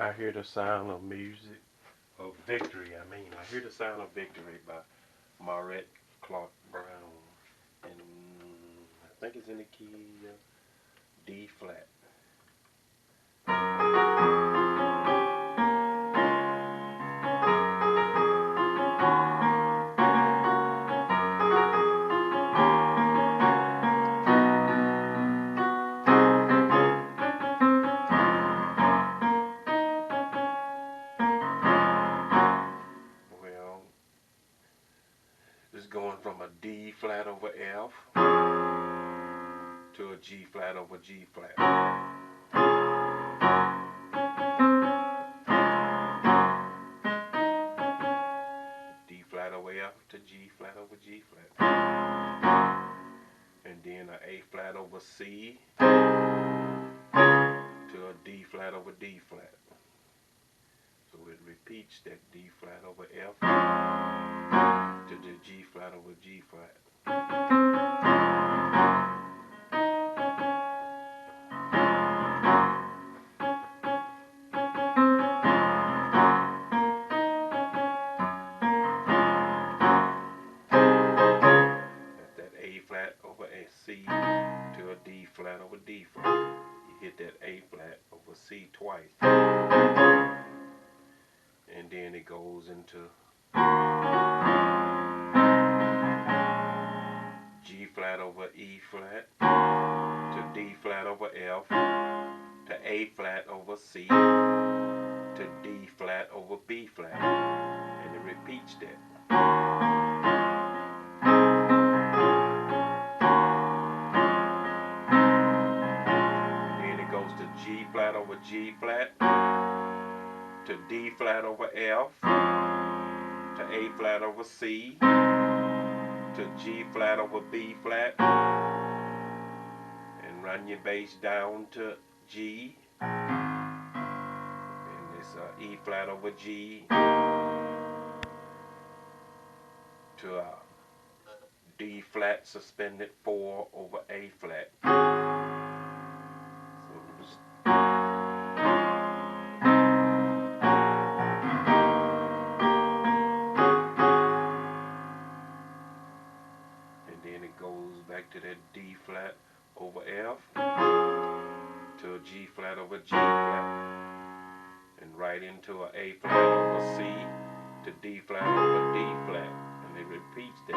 I hear the sound of music, of victory. I hear the sound of victory by Marette Clark Brown. And I think it's in the key of D flat. Well, it's going from a D flat over F to a G flat over G flat. D flat over F to G flat over G flat. And then a A flat over C to a D flat over D flat. So it repeats that D flat over F to the G flat over G flat. That's that A flat over a C to a D flat over D flat. You hit that A flat over C twice. And then it goes into G flat over E flat to D flat over F to A flat over C to D flat over B flat, and it repeats that. Then it goes to G flat over G flat to D flat over F to A flat over C to G flat over B flat, and run your bass down to G, and it's E flat over G to a D flat suspended 4 over A flat. And then it goes back to that D flat over F to a G flat over G flat, and right into a A flat over C to D flat over D flat, and it repeats that.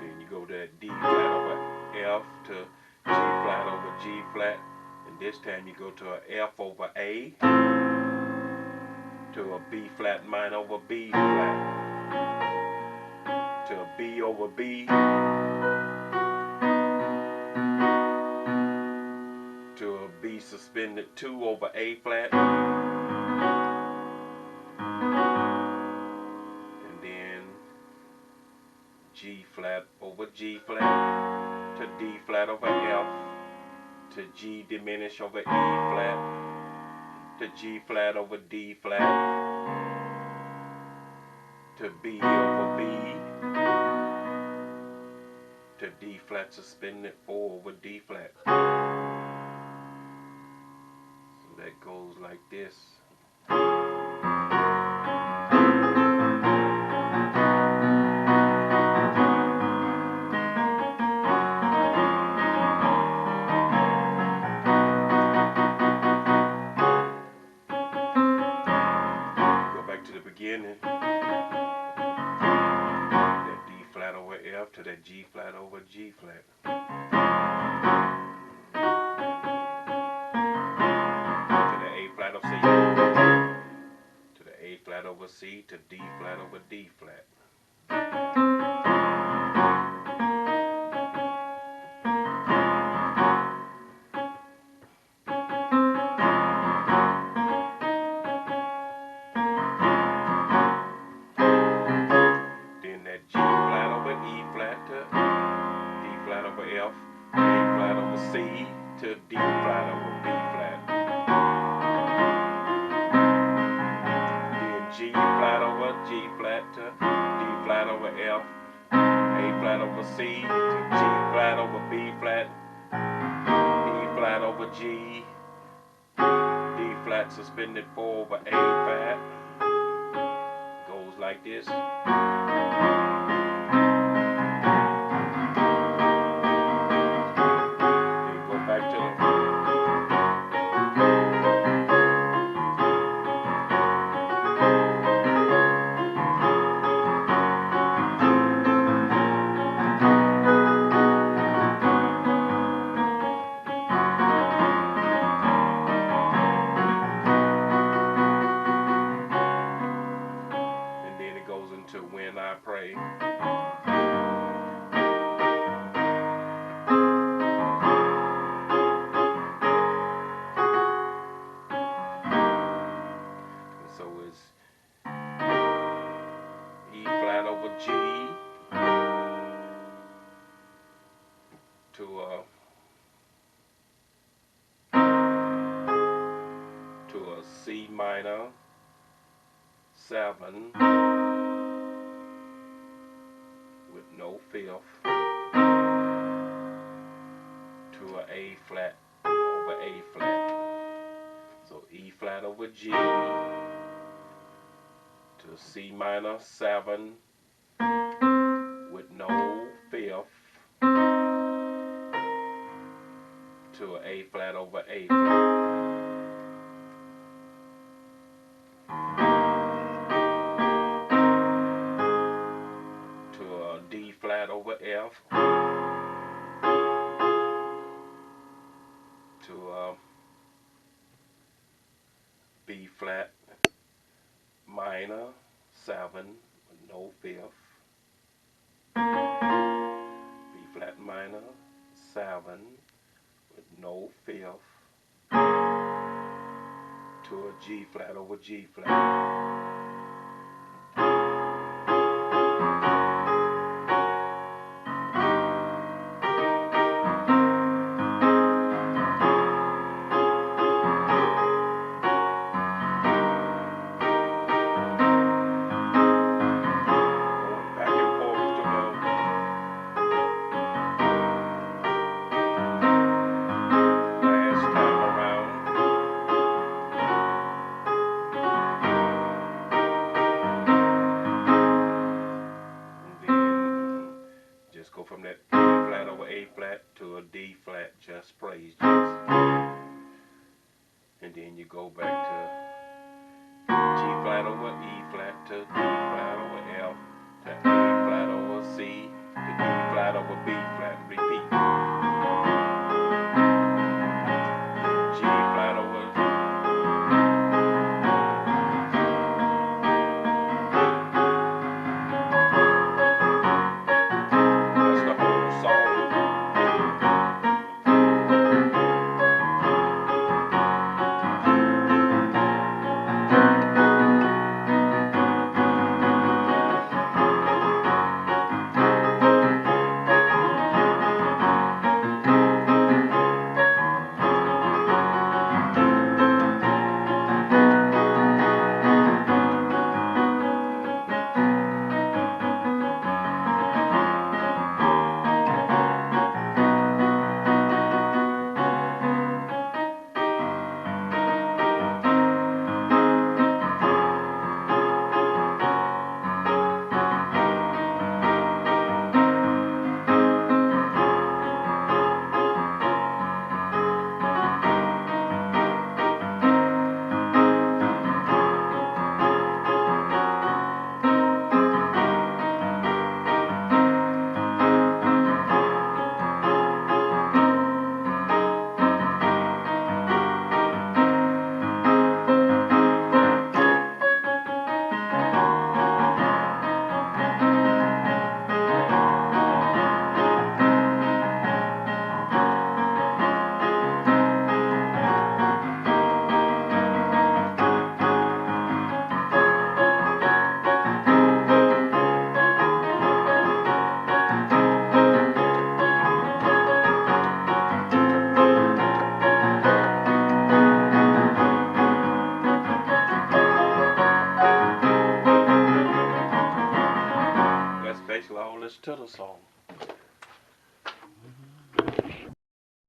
Then you go to that D flat over F to G flat over G flat, and this time you go to a F over A to a B flat minor over B flat to a B over B to a B suspended 2 over A flat, and then G flat over G flat to D flat over F to G diminished over E flat to G flat over D flat to B over B to D flat suspended 4 over D flat. So that goes like this. Go back to the beginning. That D flat over F to that G flat over G flat. To the A flat over C to D flat over D flat. Then that G flat over E flat to D flat over F, A flat over C to D flat over B flat. Then G flat over G flat to D flat over F, A flat flat over C to G flat over B flat, E flat over G, D flat suspended 4 over A flat. Goes like this. To When I Pray. And so it's E flat over G to a C minor 7 with no fifth to a A flat over A flat. So E flat over G to C minor 7 with no fifth to a A flat over A flat. D flat over F to B flat minor 7 with no fifth, B flat minor 7 with no fifth to a G flat over G flat. Go from that A flat over A flat to a D flat, just praise Jesus. And then you go back to G flat over E flat to D flat over F to A flat over C to D flat over B flat. Repeat.